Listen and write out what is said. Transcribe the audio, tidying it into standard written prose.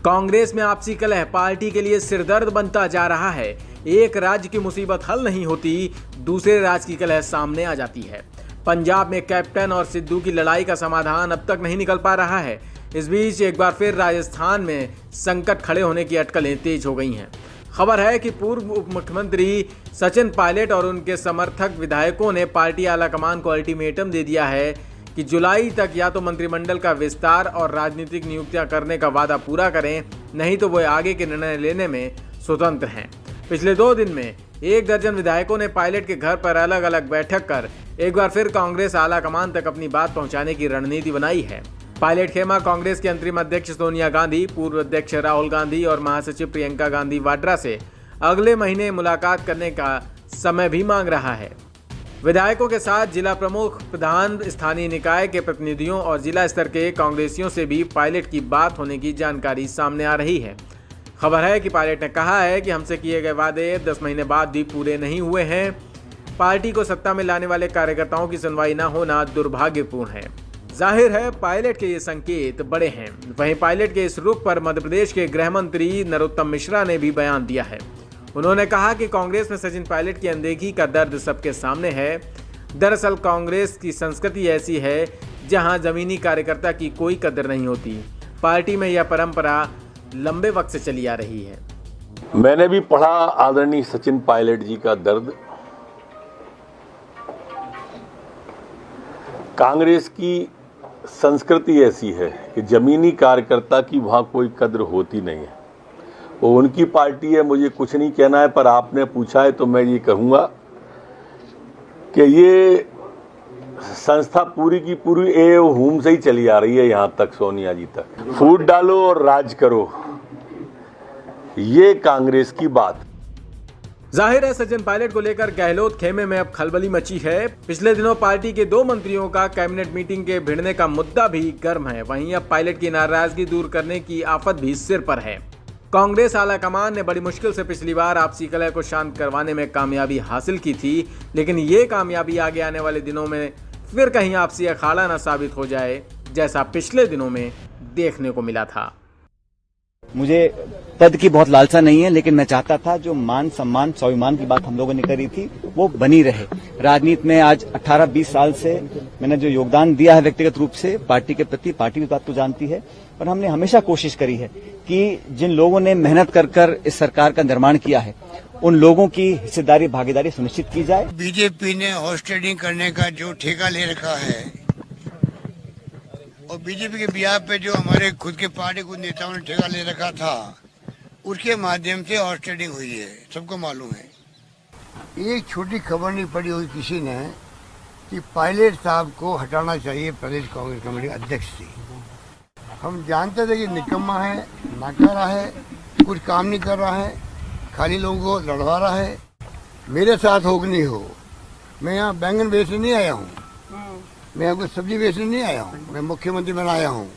कांग्रेस में आपसी कलह पार्टी के लिए सिरदर्द बनता जा रहा है। एक राज्य की मुसीबत हल नहीं होती, दूसरे राज्य की कलह सामने आ जाती है। पंजाब में कैप्टन और सिद्धू की लड़ाई का समाधान अब तक नहीं निकल पा रहा है। इस बीच एक बार फिर राजस्थान में संकट खड़े होने की अटकलें तेज हो गई हैं। खबर है कि पूर्व उप मुख्यमंत्री सचिन पायलट और उनके समर्थक विधायकों ने पार्टी आलाकमान को अल्टीमेटम दे दिया है कि जुलाई तक या तो मंत्रिमंडल का विस्तार और राजनीतिक नियुक्तियां करने का वादा पूरा करें, नहीं तो वो आगे के निर्णय लेने में स्वतंत्र हैं। पिछले 2 दिन में 1 दर्जन विधायकों ने पायलट के घर पर अलग अलग बैठक कर एक बार फिर कांग्रेस आलाकमान तक अपनी बात पहुंचाने की रणनीति बनाई है। पायलट खेमा कांग्रेस के अंतरिम अध्यक्ष सोनिया गांधी, पूर्व अध्यक्ष राहुल गांधी और महासचिव प्रियंका गांधी वाड्रा से अगले महीने मुलाकात करने का समय भी मांग रहा है। विधायकों के साथ जिला प्रमुख, प्रधान, स्थानीय निकाय के प्रतिनिधियों और जिला स्तर के कांग्रेसियों से भी पायलट की बात होने की जानकारी सामने आ रही है। खबर है कि पायलट ने कहा है कि हमसे किए गए वादे 10 महीने बाद भी पूरे नहीं हुए हैं। पार्टी को सत्ता में लाने वाले कार्यकर्ताओं की सुनवाई न होना दुर्भाग्यपूर्ण है। जाहिर है पायलट के ये संकेत बड़े हैं। वहीं पायलट के इस रुख पर मध्य प्रदेश के गृह मंत्री नरोत्तम मिश्रा ने भी बयान दिया है। उन्होंने कहा कि कांग्रेस में सचिन पायलट की अनदेखी का दर्द सबके सामने है। दरअसल कांग्रेस की संस्कृति ऐसी है जहां जमीनी कार्यकर्ता की कोई कदर नहीं होती। पार्टी में यह परंपरा लंबे वक्त से चली आ रही है। मैंने भी पढ़ा आदरणीय सचिन पायलट जी का दर्द। कांग्रेस की संस्कृति ऐसी है कि जमीनी कार्यकर्ता की वहां कोई कद्र होती नहीं है। वो उनकी पार्टी है, मुझे कुछ नहीं कहना है, पर आपने पूछा है तो मैं ये कहूँगा कि ये संस्था पूरी की पूरी हुम से ही चली आ रही है यहाँ तक, सोनिया जी तक। फूट डालो और राज करो, ये कांग्रेस की बात। जाहिर है सचिन पायलट को लेकर गहलोत खेमे में अब खलबली मची है। पिछले दिनों पार्टी के 2 मंत्रियों का कैबिनेट मीटिंग के भिड़ने का मुद्दा भी गर्म है। वहीं अब पायलट की नाराजगी दूर करने की आफत भी सिर पर है। कांग्रेस आलाकमान ने बड़ी मुश्किल से पिछली बार आपसी कलह को शांत करवाने में कामयाबी हासिल की थी, लेकिन ये कामयाबी आगे आने वाले दिनों में फिर कहीं आपसी अखाड़ा न साबित हो जाए, जैसा पिछले दिनों में देखने को मिला था। मुझे पद की बहुत लालसा नहीं है, लेकिन मैं चाहता था जो मान सम्मान स्वाभिमान की बात हम लोगों ने करी थी वो बनी रहे। राजनीति में आज 18-20 साल से मैंने जो योगदान दिया है व्यक्तिगत रूप से पार्टी के प्रति, पार्टी भी बात तो जानती है, पर हमने हमेशा कोशिश करी है कि जिन लोगों ने मेहनत कर इस सरकार का निर्माण किया है उन लोगों की हिस्सेदारी भागीदारी सुनिश्चित की जाए। बीजेपी ने हॉर्स ट्रेडिंग करने का जो ठेका ले रखा है और बीजेपी के बिहार पे जो हमारे खुद के पार्टी कुछ नेताओं ने ठेका ले रखा था, उसके माध्यम से हॉर्स ट्रेडिंग हुई है, सबको मालूम है। एक छोटी खबर नहीं पड़ी हुई किसी ने कि पायलट साहब को हटाना चाहिए प्रदेश कांग्रेस कमेटी अध्यक्ष से। हम जानते थे कि निकम्मा है, नाकारा है, कुछ काम नहीं कर रहा है, खाली लोगों को लड़वा रहा है। मेरे साथ हो कि नहीं हो, मैं यहाँ बैंगन बेचने नहीं आया हूँ, मैं यहाँ कोई सब्जी बेचने नहीं आया हूँ, मैं मुख्यमंत्री बनाया हूँ।